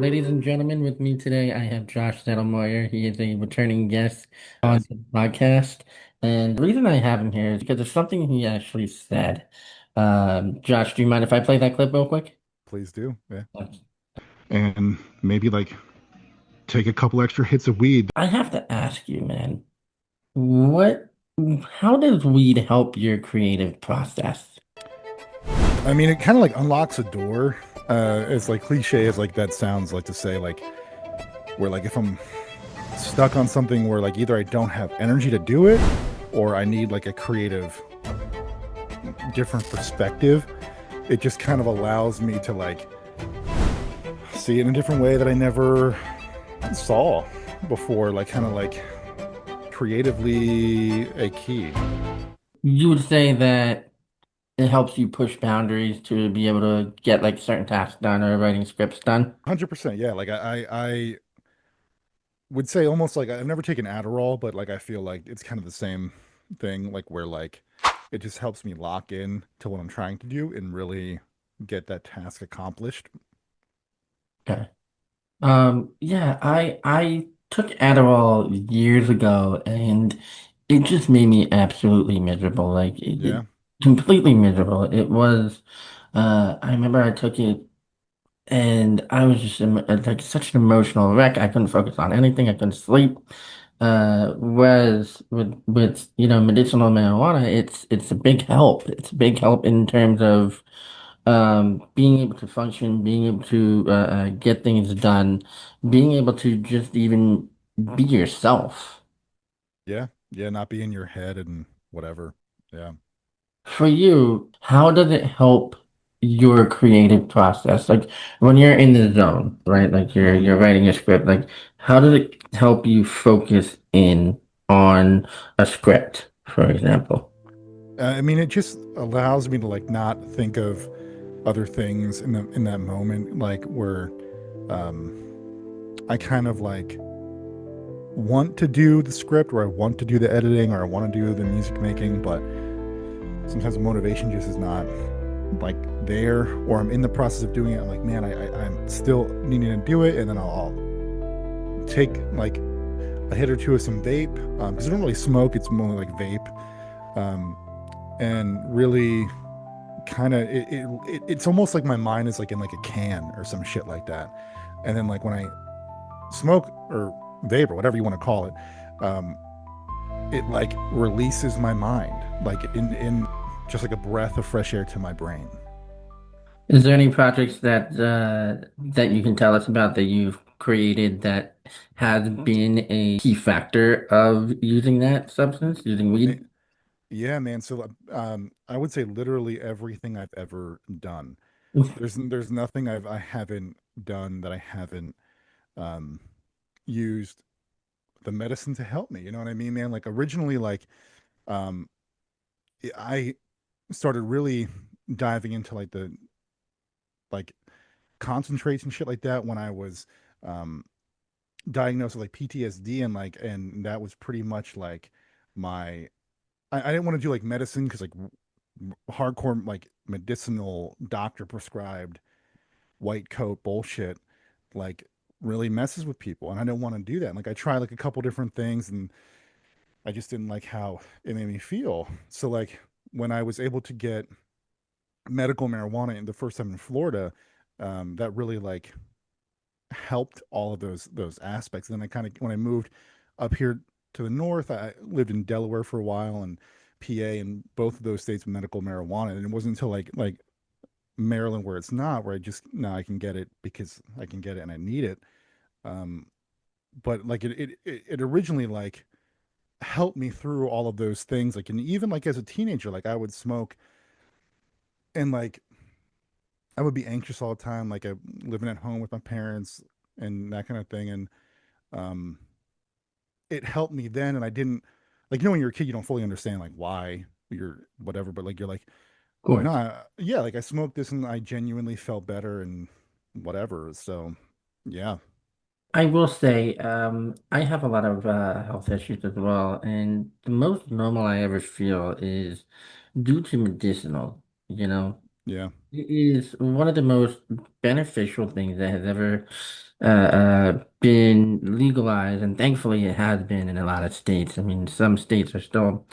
Ladies and gentlemen, with me today, I have Josh Settlemoyer. He is a returning guest on the podcast. And the reason I have him here is because of something he actually said. Josh, do you mind if I play that clip real quick? Please do. Yeah. And maybe like take a couple extra hits of weed. I have to ask you, man, what, how does weed help your creative process? I mean, it kind of like unlocks a door. It's like cliche as like that sounds like to say like where like if I'm stuck on something where like either I don't have energy to do it or I need like a creative different perspective, it just kind of allows me to like see it in a different way that I never saw before, like kind of like creatively a key. You would say that it helps you push boundaries to be able to get like certain tasks done or writing scripts done? 100%, yeah. Like I would say almost like I've never taken Adderall, but like I feel like it's kind of the same thing, like where like it just helps me lock in to what I'm trying to do and really get that task accomplished. Okay. Yeah, I took Adderall years ago and it just made me absolutely miserable. Like it Yeah. completely miserable. It was I remember I took it and I was just like such an emotional wreck. I couldn't focus on anything. I couldn't sleep. Whereas with medicinal marijuana, it's a big help. It's a big help in terms of being able to function, being able to get things done, being able to just even be yourself. Yeah. Yeah, not be in your head and whatever. Yeah. For you, how does it help your creative process? Like when you're in the zone, right? Like Hmm. you're writing a script, like how does it help you focus in on a script, for example? I mean, it just allows me to like not think of other things in that moment, like where um I kind of like want to do the script or I want to do the editing or I want to do the music making, but sometimes the motivation just is not like there, or I'm in the process of doing it. I'm like, man, I'm still needing to do it, and then I'll take like a hit or two of some vape because I don't really smoke. It's more like vape, um, and really kind of it's almost like my mind is like in like a can or some shit like that. And then like when I smoke or vape or whatever you want to call it, um, it like releases my mind like in just like a breath of fresh air to my brain. Is there any projects that you can tell us about that you've created that has been a key factor of using that substance, using Ma- weed? Yeah, man. So I would say literally everything I've ever done. There's nothing I haven't done that I haven't um used the medicine to help me. You know what I mean, man? Like originally, like um I started really diving into like the like concentrates and shit like that when I was um diagnosed with like PTSD, and like and that was pretty much like my I didn't want to do like medicine because like hardcore like medicinal doctor prescribed white coat bullshit like really messes with people, and I didn't want to do that. Like I tried like a couple different things and I just didn't like how it made me feel. So like when I was able to get medical marijuana in the first time in Florida, that really like helped all of those aspects. And then I kind of when I moved up here to the north, I lived in Delaware for a while and PA, and both of those states with medical marijuana. And it wasn't until like Maryland where it's not, where I just now I can get it because I can get it and I need it. Um, but like it originally like helped me through all of those things. Like and even like as a teenager, like I would smoke and like I would be anxious all the time, like I living at home with my parents and that kind of thing. And um it helped me then, and I didn't like when you're a kid you don't fully understand like why you're whatever, but like you're like Of no, course. yeah, like I smoked this and I genuinely felt better and whatever. So yeah. I will say, I have a lot of health issues as well, and the most normal I ever feel is due to medicinal, Yeah. It is one of the most beneficial things that has ever been legalized, and thankfully it has been in a lot of states. I mean, some states are still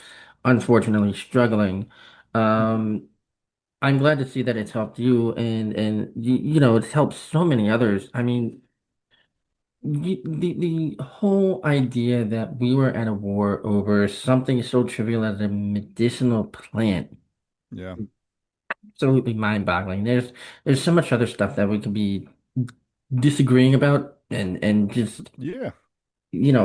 unfortunately struggling. Um, I'm glad to see that it's helped you, and it's helped so many others. I mean, the whole idea that we were at a war over something so trivial as a medicinal plant, Yeah. absolutely mind-boggling. There's so much other stuff that we could be disagreeing about and just Yeah.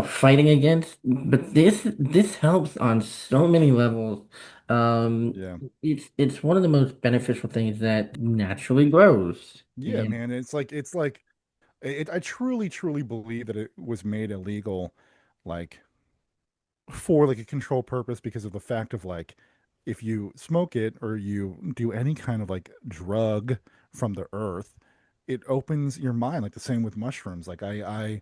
fighting against, but this helps on so many levels. Um, Yeah. it's one of the most beneficial things that naturally grows. Yeah, And man. I truly, truly believe that it was made illegal, like for like a control purpose because of the fact of like if you smoke it or you do any kind of like drug from the earth, it opens your mind. Like the same with mushrooms. Like I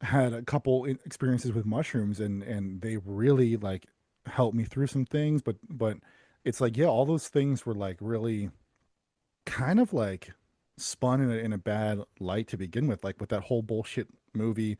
had a couple experiences with mushrooms and they really like helped me through some things, but it's like yeah, all those things were like really kind of like spun in a bad light to begin with, like with that whole bullshit movie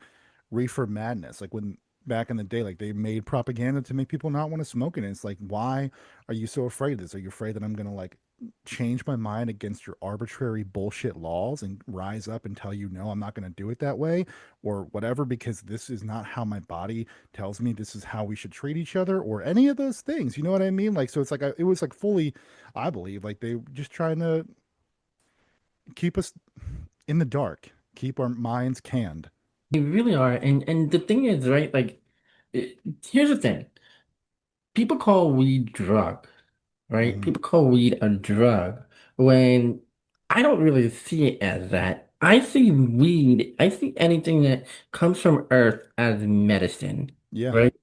Reefer Madness. Like when back in the day, like they made propaganda to make people not want to smoke it. And it's like, why are you so afraid of this? Are you afraid that I'm gonna like change my mind against your arbitrary bullshit laws and rise up and tell you no, I'm not gonna do it that way or whatever because this is not how my body tells me this is how we should treat each other or any of those things. You know what I mean? Like so it's like it was like fully, I believe, like they just trying to keep us in the dark, keep our minds canned. they really are. And the thing is, right, like it, here's the thing. People call weed drug, right? Hmm. People call weed a drug when I don't really see it as that. I see anything that comes from earth as medicine, Yeah. right?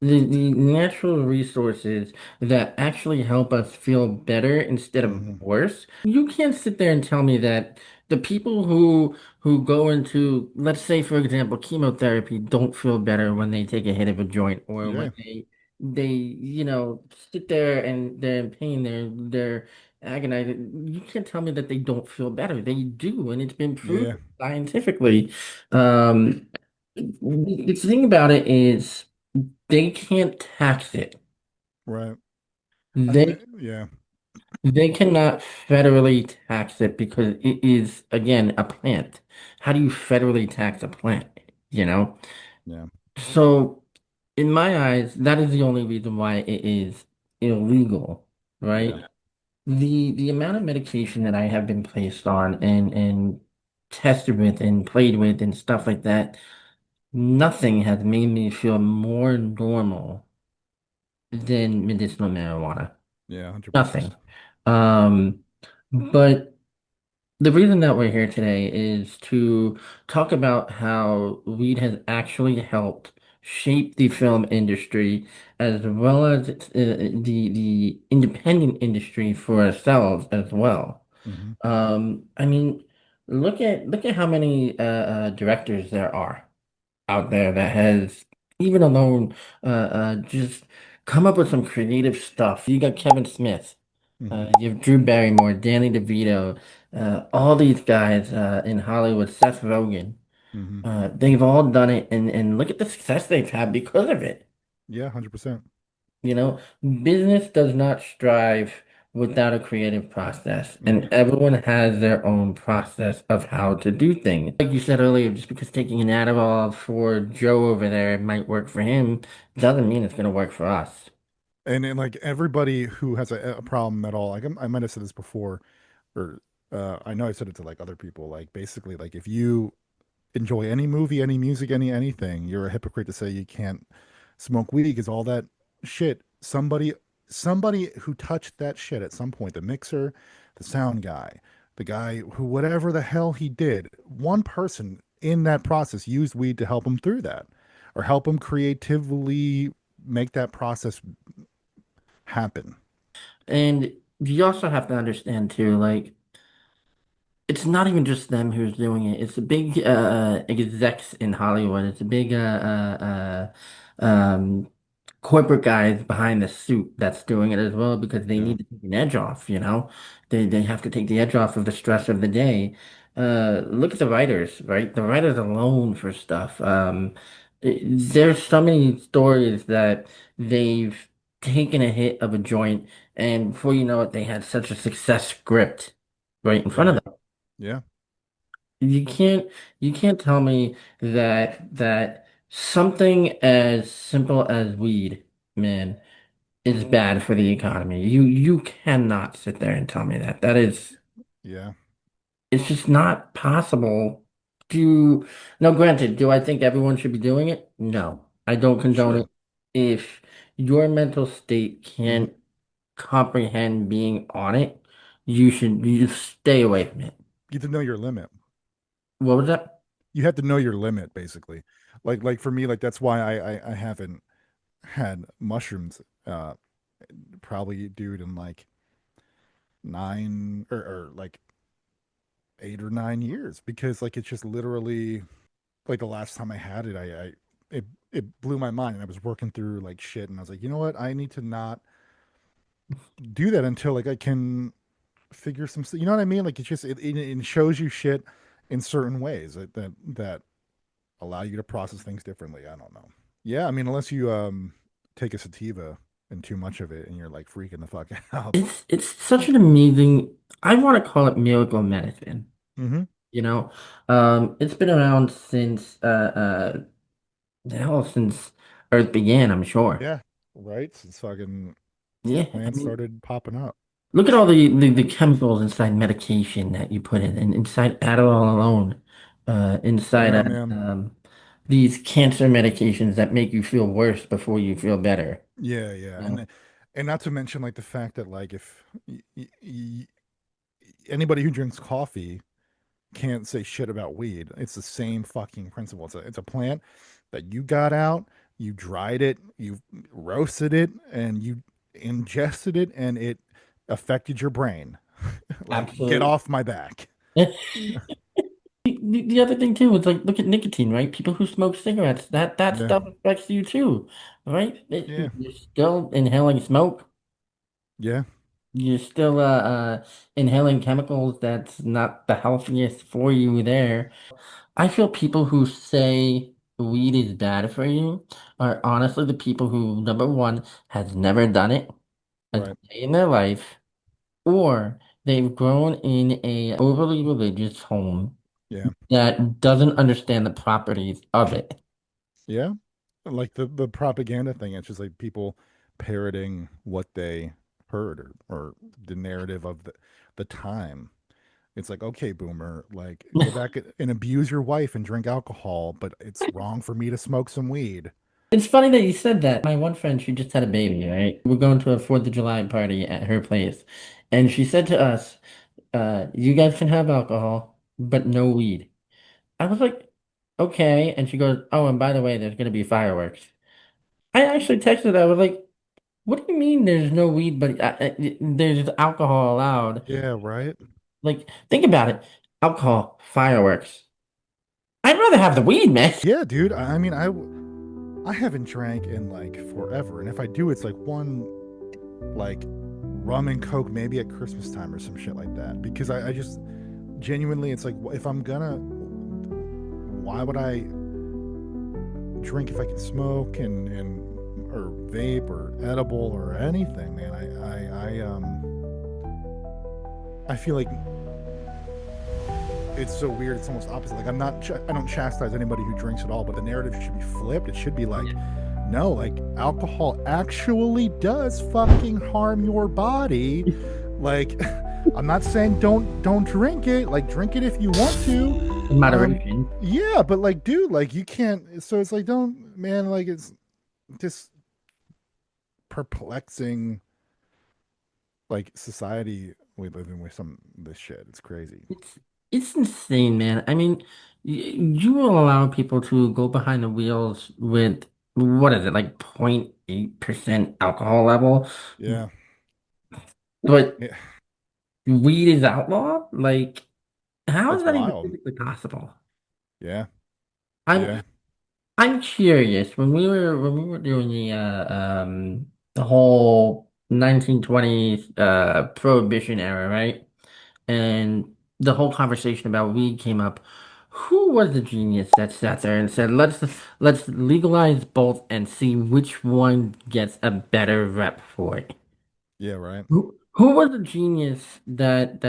The natural resources that actually help us feel better instead of Hmm. worse. You can't sit there and tell me that the people who go into, let's say for example, chemotherapy don't feel better when they take a hit of a joint or Yeah. when they sit there and they're in pain, they're agonizing. You can't tell me that they don't feel better. They do, and it's been Yeah. proven scientifically. Um, the thing about it is they can't tax it. Right. I mean, They yeah. they cannot federally tax it because it is again a plant. How do you federally tax a plant? You know? Yeah. So in my eyes, that is the only reason why it is illegal, right? Yeah. The amount of medication that I have been placed on and tested with and played with and stuff like that, nothing has made me feel more normal than medicinal marijuana. Yeah. 100%. Nothing. Um, but the reason that we're here today is to talk about how weed has actually helped shape the film industry as well as the independent industry for ourselves as well. Hmm. I mean, look at how many directors there are out there that has even alone just come up with some creative stuff. You got Kevin Smith, Hmm. you have Drew Barrymore, Danny DeVito, all these guys in Hollywood, Seth Rogen. Hmm. They've all done it, and look at the success they've had because of it. Yeah. 100%. You know, business does not strive without a creative process, and Nope. everyone has their own process of how to do things. Like you said earlier, just because taking an Adderall for Joe over there might work for him, doesn't mean it's going to work for us. And like everybody who has a problem at all, like I might have said this before, or I know I said it to like other people. Like basically, like if you enjoy any movie, any music, anything, you're a hypocrite to say you can't smoke weed because all that shit, somebody who touched that shit at some point, the mixer, the sound guy, the guy who whatever the hell he did, one person in that process used weed to help him through that or help him creatively make that process happen. And you also have to understand too, like it's not even just them who's doing it. It's a big execs in Hollywood. It's a big corporate guys behind the suit that's doing it as well because they Yeah. need to take an edge off, you know? They have to take the edge off of the stress of the day. look at the writers, right? The writers alone for stuff. There's so many stories that they've taken a hit of a joint, and before you know it, they had such a success script right in front of Right. them. Yeah. You can't you can't tell me that something as simple as weed, man, is bad for the economy. You cannot sit there and tell me that. That is Yeah. it's just not possible to. Now, granted, do I think everyone should be doing it? No, I don't condone Sure. it. If your mental state Hmm. can't comprehend being on it, you stay away from it. You have to know your limit. What was that? You have to know your limit, basically. Like for me, like that's why I haven't had mushrooms probably dude in like nine or like 8 or 9 years because like it's just literally like the last time I had it, it blew my mind and I was working through like shit and I was like, you know what, I need to not do that until like I can figure some you know what I mean, like it's just it shows you shit in certain ways that allow you to process things differently. I don't know. Yeah, I mean, unless you take a sativa and too much of it and you're like freaking the fuck out. It's such an amazing. I want to call it miracle medicine. Hmm. You know, it's been around since hell, since Earth began. I'm sure. Yeah, right. Since fucking Yeah, I plants mean. started popping up. Look at all the chemicals inside medication that you put in, and inside Adderall alone, inside Yeah, man. these cancer medications that make you feel worse before you feel better. Yeah, yeah, You know? and not to mention like the fact that like if anybody who drinks coffee can't say shit about weed. It's the same fucking principle. It's a plant that you got out, you dried it, you roasted it, and you ingested it, and it affected your brain. Like, get Absolutely. off my back. The other thing too is like look at nicotine, right? People who smoke cigarettes, that Yeah, stuff affects you too, right? yeah, You're still inhaling smoke. yeah, You're still inhaling chemicals that's not the healthiest for you there. I feel people who say weed is bad for you are honestly the people who, number one, has never done it a right. day in their life, or they've grown in a overly religious home Yeah, that doesn't understand the properties of it. yeah. Like the propaganda thing. It's just like people parroting what they heard or the narrative of the time. It's like, okay, boomer, like go back and abuse your wife and drink alcohol, but it's wrong for me to smoke some weed. It's funny that you said that. My one friend, she just had a baby, right? We're going to a 4th of July party at her place. And she said to us, you guys can have alcohol, but no weed. I was like, okay. And she goes, oh, and by the way, there's going to be fireworks. I actually texted her. I was like, what do you mean there's no weed, but there's alcohol allowed? Yeah, right. Like, think about it. Alcohol, fireworks. I'd rather have the weed, man. Yeah, dude. I mean, I haven't drank in like forever, and if I do, it's like one like rum and coke, maybe at Christmas time or some shit like that. Because I just genuinely, it's like if I'm gonna, why would I drink if I can smoke and or vape or edible or anything, man? I feel like it's so weird. It's almost opposite. Like I don't chastise anybody who drinks at all, but the narrative should be flipped. It should be like, no, like alcohol actually does fucking harm your body. Like, I'm not saying don't drink it. Like, drink it if you want to. In moderation. Yeah, but like, dude, like you can't. So it's like, don't, man. Like, it's just perplexing. Like society we live in with some of this shit. It's crazy. It's it's insane, man. I mean, you will allow people to go behind the wheels with what is it, like 0.8% alcohol level, Yeah. but Yeah. weed is outlawed? Like, how is It's that even wild. physically possible? Yeah. I'm Yeah. I'm curious. When we were doing the whole 1920s prohibition era, right? And the whole conversation about weed came up, who was the genius that sat there and said, let's legalize both and see which one gets a better rep for it? Yeah, right. Who was the genius that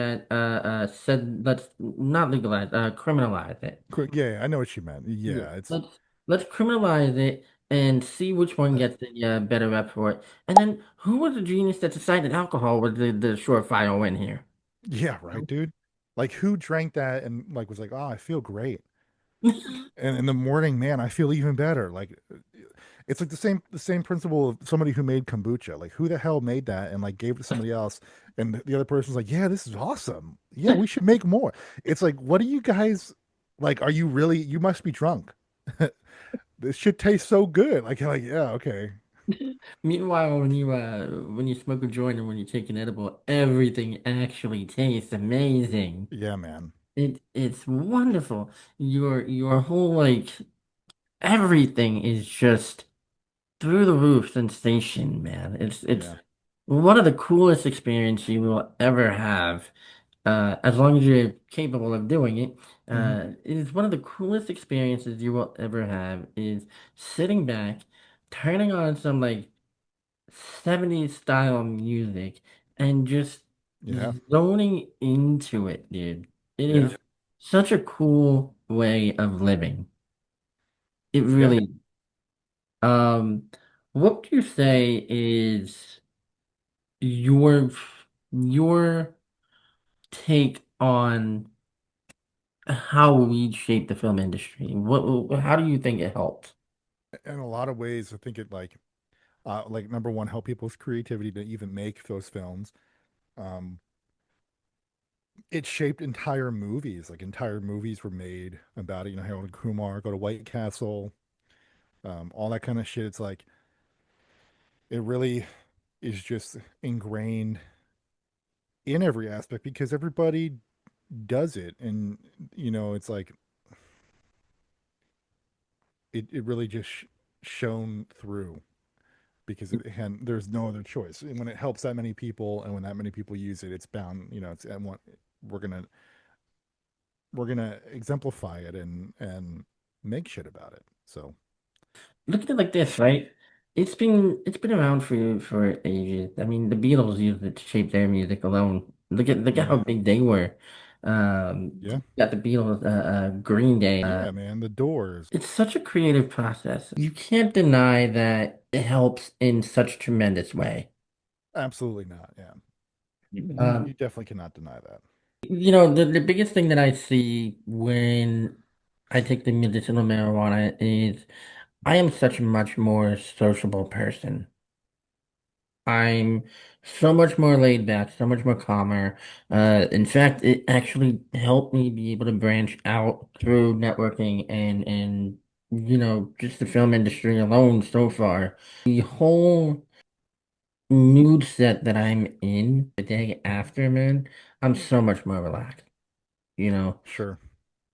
said let's not legalize, criminalize it? Quick, yeah, I know what you meant. Yeah, Yeah, it's let's criminalize it and see which one gets the better rep for it. And then who was the genius that decided alcohol was the surefire win here? yeah, right, dude. Like who drank that and like was like, "Oh, I feel great." And in the morning, man, I feel even better. Like it's like the same principle of somebody who made kombucha. Like who the hell made that and like gave it to somebody else and the other person's like, "Yeah, this is awesome. Yeah, we should make more." It's like, "What are you guys like are you really you must be drunk." This shit tastes so good. Like yeah, okay. Meanwhile, when you smoke a joint and when you take an edible, everything actually tastes amazing. Yeah, man. It's wonderful. Your whole like everything is just through the roof sensation, man. It's Yeah. one of the coolest experiences you will ever have. As long as you're capable of doing it, Hmm. it is one of the coolest experiences you will ever have is sitting back, turning on some like 70s style music and just Yeah. zoning into it, dude. It Yeah. is such a cool way of living. It Yeah. really, um, what do you say is your your take on how we shape the film industry? How do you think it helped? In a lot of ways, I think it like number one, help people's creativity to even make those films. Um, it shaped entire movies. Like entire movies were made about it. You know, Harold and Kumar, Go to White Castle, all that kind of shit. It's like it really is just ingrained in every aspect because everybody does it, and it's like it really just shone through because there's no other choice. And when it helps that many people, and when that many people use it, it's bound. It's and what we're gonna we're gonna exemplify it and make shit about it. So Look at it like this, right? It's been around for ages. I mean, the Beatles used it to shape their music alone. Look at yeah, how big they were. yeah, Got the Beatles, Green Day. yeah, man. The Doors, It's such a creative process. You can't deny that it helps in such tremendous way. absolutely not. Yeah, you Um, definitely cannot deny that. the biggest thing that I see when I take the medicinal marijuana is I am such a much more sociable person. I'm so much more laid back, so much more calmer. In fact, it actually helped me be able to branch out through networking and just the film industry alone so far. The whole mood set that I'm in the day after, man, I'm so much more relaxed. You know, Sure.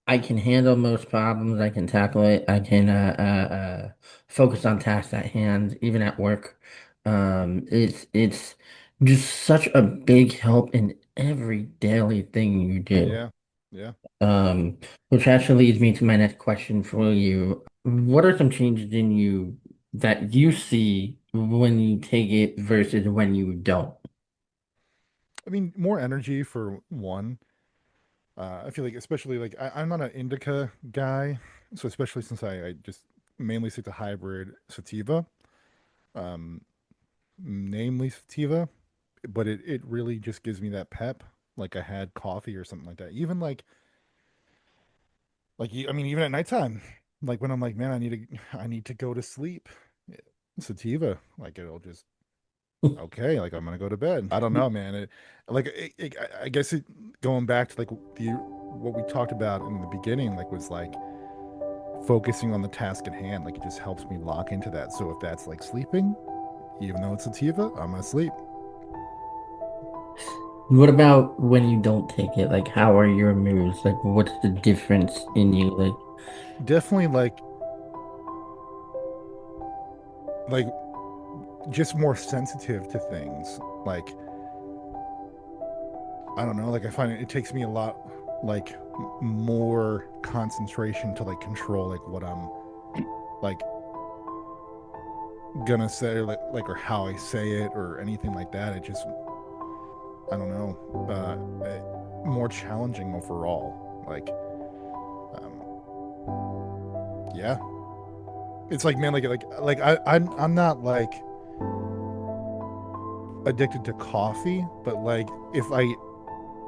I can handle most problems. I can tackle it. I can focus on tasks at hand, even at work. It's just such a big help in every daily thing you do. Yeah, yeah. Um, which actually leads me to my next question for you. What are some changes in you that you see when you take it versus when you don't? I mean, more energy for one. I feel like, especially like I'm not an indica guy, so especially since I just mainly stick to hybrid sativa, um, namely sativa, but it really just gives me that pep, like I had coffee or something like that. Even I mean, even at nighttime, like when I'm like, man, I need to go to sleep. Sativa, like it'll just okay, like I'm gonna go to bed. I don't know, man. I guess going back to like the what we talked about in the beginning, like was like focusing on the task at hand. Like it just helps me lock into that. So if that's like sleeping, even though it's sativa, I'm gonna sleep. What about when you don't take it? Like, how are your moods? Like, what's the difference in you? Like, Definitely like just more sensitive to things. Like I don't know, like I find it takes me a lot. like more concentration to like control like what I'm like gonna say or like or how I say it or anything like that. It just I don't know, more challenging overall. Like, yeah, it's like man, like I'm not like addicted to coffee, but like if I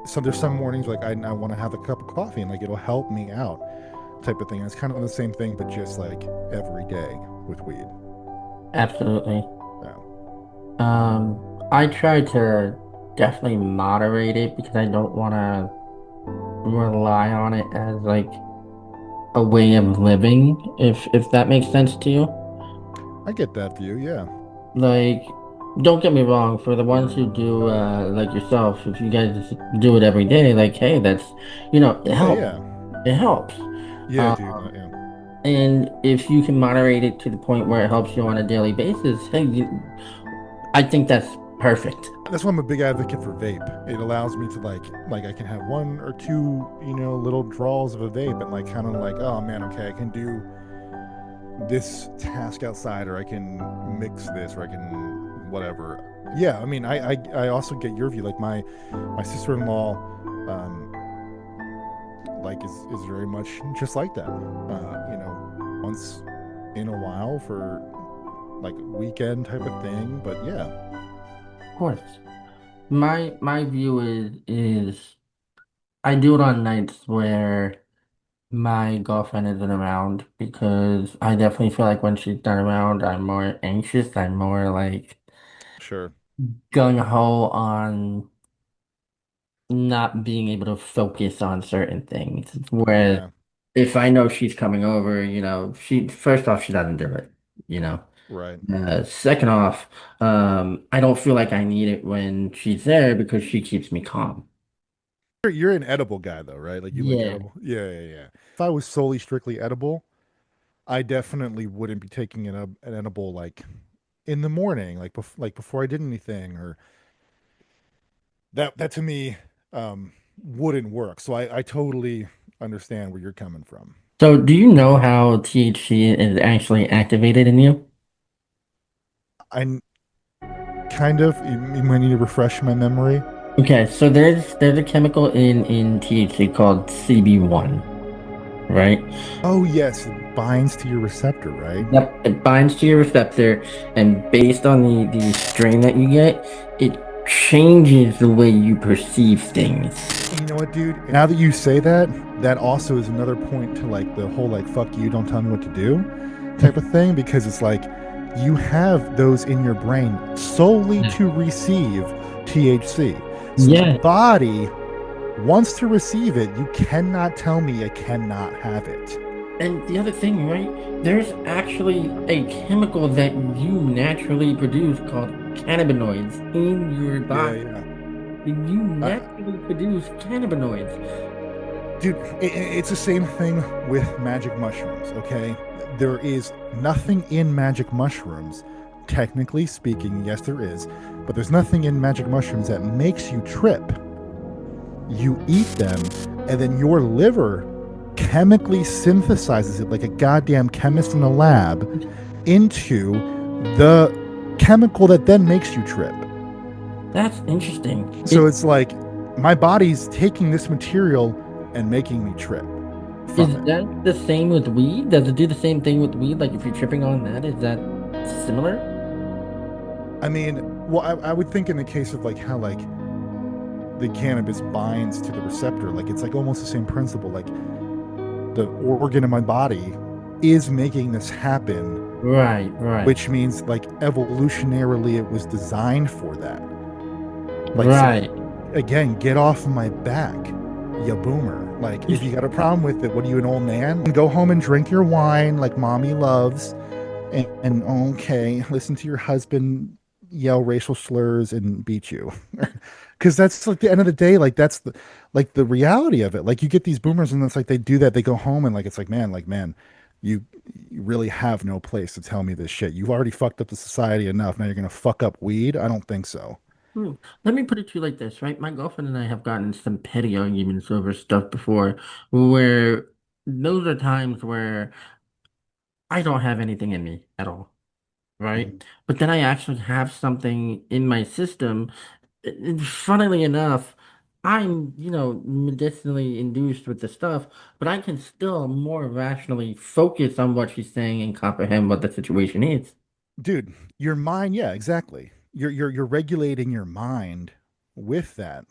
so there's some mornings like I want to have a cup of coffee and like it'll help me out type of thing. And it's kind of the same thing, but just like every day with weed. Absolutely. Yeah, I try to definitely moderate it because I don't want to rely on it as like a way of living, if that makes sense to you. I get that view. Yeah, Like, don't get me wrong, for the ones who do like yourself, if you guys do it every day, like, hey, that's it yeah, helps. yeah, It helps. yeah, dude. Um, Yeah, and if you can moderate it to the point where it helps you on a daily basis, hey, I think that's perfect. that's why I'm a big advocate for vape. It allows me to like I can have one or two little draws of a vape and like kind of like oh man okay I can do this task outside or I can mix this or I can whatever. Yeah, I mean I also get your view. Like my sister-in-law like is very much just like that. Once in a while for like weekend type of thing. But yeah, Of course. My view is I do it on nights where my girlfriend isn't around because I definitely feel like when she's not around, I'm more anxious. I'm more like sure. gung ho on not being able to focus on certain things. Whereas Yeah, if I know she's coming over, she first off, she doesn't do it, you know. right. Second off, I don't feel like I need it when she's there because she keeps me calm. You're an edible guy though, right? Like you like Yeah. edible. Yeah, yeah, yeah. If I was solely strictly edible, I definitely wouldn't be taking an edible like in the morning, like before I did anything, or that to me wouldn't work. So I totally understand where you're coming from. So do you know how THC is actually activated in you? I kind of you might need to refresh my memory. Okay, so there's a chemical in THC called CB1, right? Oh yes, it binds to your receptor, right? Yep, it binds to your receptor, and based on the strain that you get, it changes the way you perceive things. And you know what, dude? Now that you say that, that also is another point to like the whole like fuck you, don't tell me what to do type of thing because it's like you have those in your brain solely Yeah. to receive THC. So my Yeah. body wants to receive it. You cannot tell me I cannot have it. And the other thing, right? There's actually a chemical that you naturally produce called cannabinoids in your Yeah, body. yeah. You Uh, naturally produce cannabinoids. dude, it's the same thing with magic mushrooms, okay? There is nothing in magic mushrooms, technically speaking, yes, there is, but there's nothing in magic mushrooms that makes you trip. You eat them, and then your liver chemically synthesizes it like a goddamn chemist in a lab into the chemical that then makes you trip. That's interesting. So it's like my body's taking this material and making me trip from Is it. that the same with weed? Does it do the same thing with weed? Like if you're tripping on that, is that similar? I mean, well, I would think in the case of like how like the cannabis binds to the receptor, like it's like almost the same principle. Like the organ in my body is making this happen, Right, right, which means like evolutionarily it was designed for that. Like so, right. again, get off my back, ya boomer. Like if you got a problem with it, what are you, an old man? Go home and drink your wine like mommy loves, and okay, listen to your husband yell racial slurs and beat you. Because that's like the end of the day, like that's the reality of it. Like you get these boomers and it's like they do that, they go home and it's like man, you, you really have no place to tell me this shit. You've already fucked up the society enough. Now you're gonna fuck up weed? I don't think so. Hmm. Let me put it to you like this, right? My girlfriend and I have gotten some petty arguments over stuff before, where those are times where I don't have anything in me at all, right? Mhm. But then I actually have something in my system. Funnily enough, I'm, medicinally induced with the stuff, but I can still more rationally focus on what she's saying and comprehend what the situation is. Dude, your mind, yeah, exactly. You're regulating your mind with that.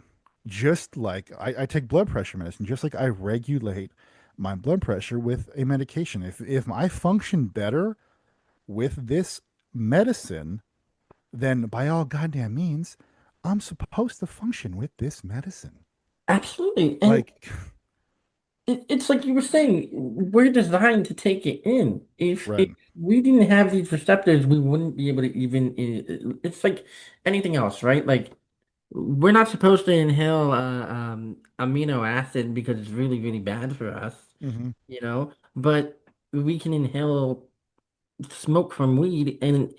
Just like I take blood pressure medicine, just like I regulate my blood pressure with a medication. If I function better with this medicine, then by all goddamn means, I'm supposed to function with this medicine. Absolutely. And Like, it's like you were saying, we're designed to take it in. If right. we didn't have these receptors, we wouldn't be able to even. It's like anything else, right? Like we're not supposed to inhale amino acid because it's really, really bad for us, Hmm. But we can inhale smoke from weed, and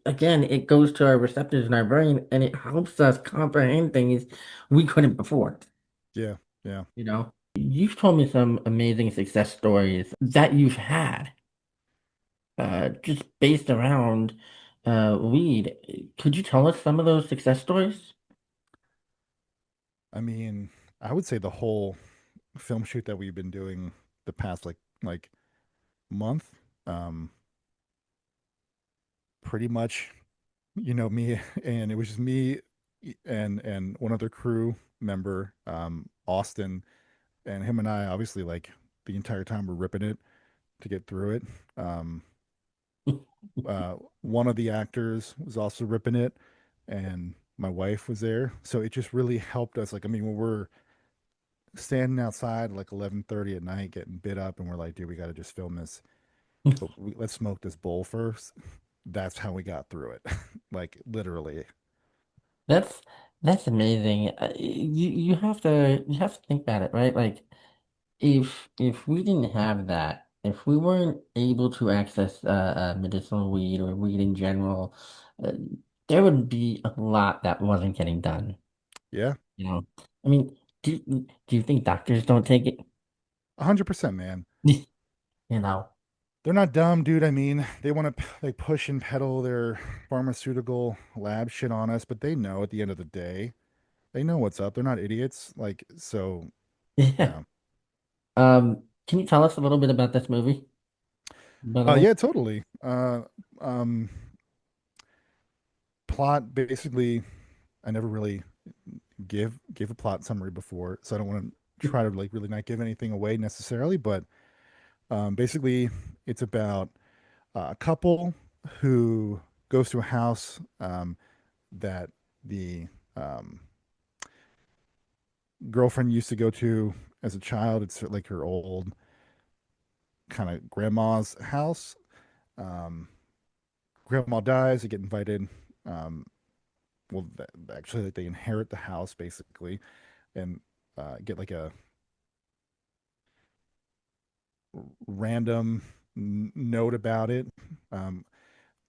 again, it goes to our receptors in our brain, and it helps us comprehend things we couldn't before. Yeah, yeah. You've told me some amazing success stories that you've had, just based around weed. Could you tell us some of those success stories? I mean, I would say the whole film shoot that we've been doing the past like month, um, pretty much, me and it was just me and one other crew member, Austin, and him and I obviously like the entire time we're ripping it to get through it. Um, One of the actors was also ripping it, and my wife was there, so it just really helped us. Like, I mean, when we're standing outside like 11:30 at night, getting bit up, and we're like, dude, we got to just film this, but let's smoke this bowl first. That's how we got through it, like literally. That's that's amazing. You have to think about it, right? Like if we didn't have that, if we weren't able to access medicinal weed or weed in general, uh, there would be a lot that wasn't getting done. Yeah, You know, I mean, do you think doctors don't take it? 100%, man. You know, They're not dumb, dude. I mean, they want to like push and peddle their pharmaceutical lab shit on us, but they know at the end of the day, they know what's up. They're not idiots. Like, so yeah. yeah. Can you tell us a little bit about this movie, by the way? Yeah, totally. Um, Plot basically, I never really gave a plot summary before, so I don't want to try to like really not give anything away necessarily, but basically, it's about a couple who goes to a house that the um, girlfriend used to go to as a child. It's like her old kind of grandma's house. Um, Grandma dies, they get invited. Um, well, actually, like, they inherit the house basically and get like a random note about it. Um,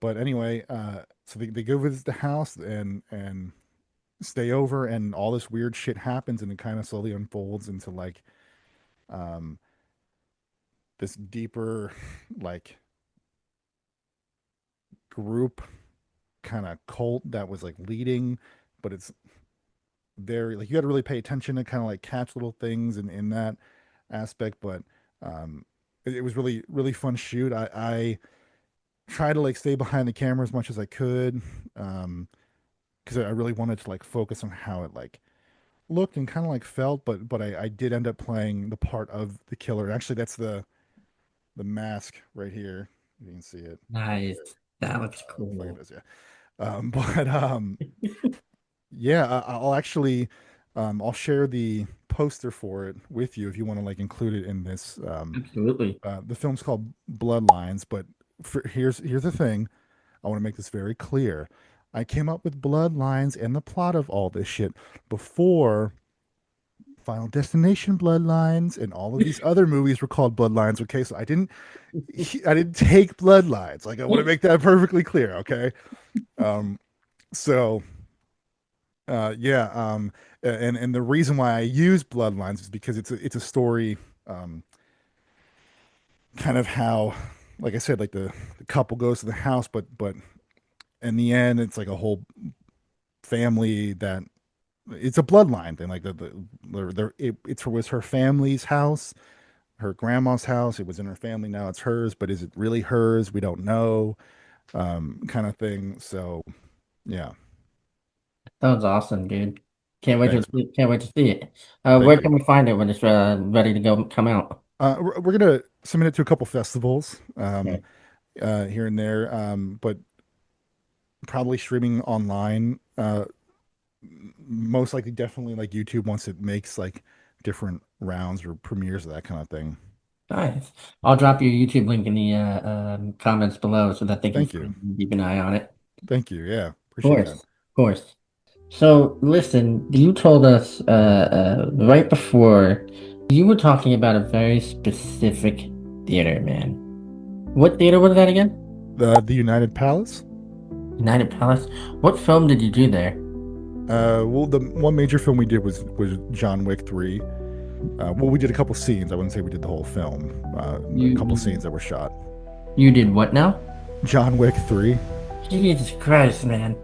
but anyway, so they go visit the house and stay over, and all this weird shit happens, and it kind of slowly unfolds into like um, this deeper like group kind of cult that was like leading, but it's very like you got to really pay attention to kind of like catch little things in that aspect. But it was really fun shoot. I try to like stay behind the camera as much as I could, because I really wanted to like focus on how it like looked and kind of like felt. But I did end up playing the part of the killer. Actually, that's the mask right here. You can see it right Nice. there. That looks Looks like it cool. is, yeah. But yeah, I'll actually I'll share the poster for it with you if you want to like include it in this. Absolutely. The film's called Bloodlines, but here's the thing. I want to make this very clear. I came up with Bloodlines and the plot of all this shit before Final Destination Bloodlines and all of these other movies were called Bloodlines. Okay, so I didn't take Bloodlines. Like I want to make that perfectly clear. Okay, um, so Yeah, and the reason why I use Bloodlines is because it's a story, um, kind of how, like I said, like the couple goes to the house, but in the end, it's like a whole family that it's a bloodline thing. Like it was her family's house, her grandma's house. It was in her family. Now it's hers, but is it really hers? We don't know, kind of thing. So yeah, Sounds awesome, dude. thanks. Can't wait to see it. Thank Where you. can we find it when it's ready to go come out? We're gonna submit it to a couple festivals, Yeah. here and there, but probably streaming online. Most likely, definitely like YouTube once it makes like different rounds or premieres of that kind of thing. Nice. I'll drop your YouTube link in the comments below so that they can Thank find you. it and keep an eye on it. Thank you. Yeah, Of appreciate course, that. of course. So listen, you told us right before you were talking about a very specific theater, man. What theater was that again? The United Palace. United Palace. What film did you do there? Well, the one major film we did was John Wick 3. Well, we did a couple scenes. I wouldn't say we did the whole film. A couple You scenes that were shot. you did what now? John Wick 3. Jesus Christ, man.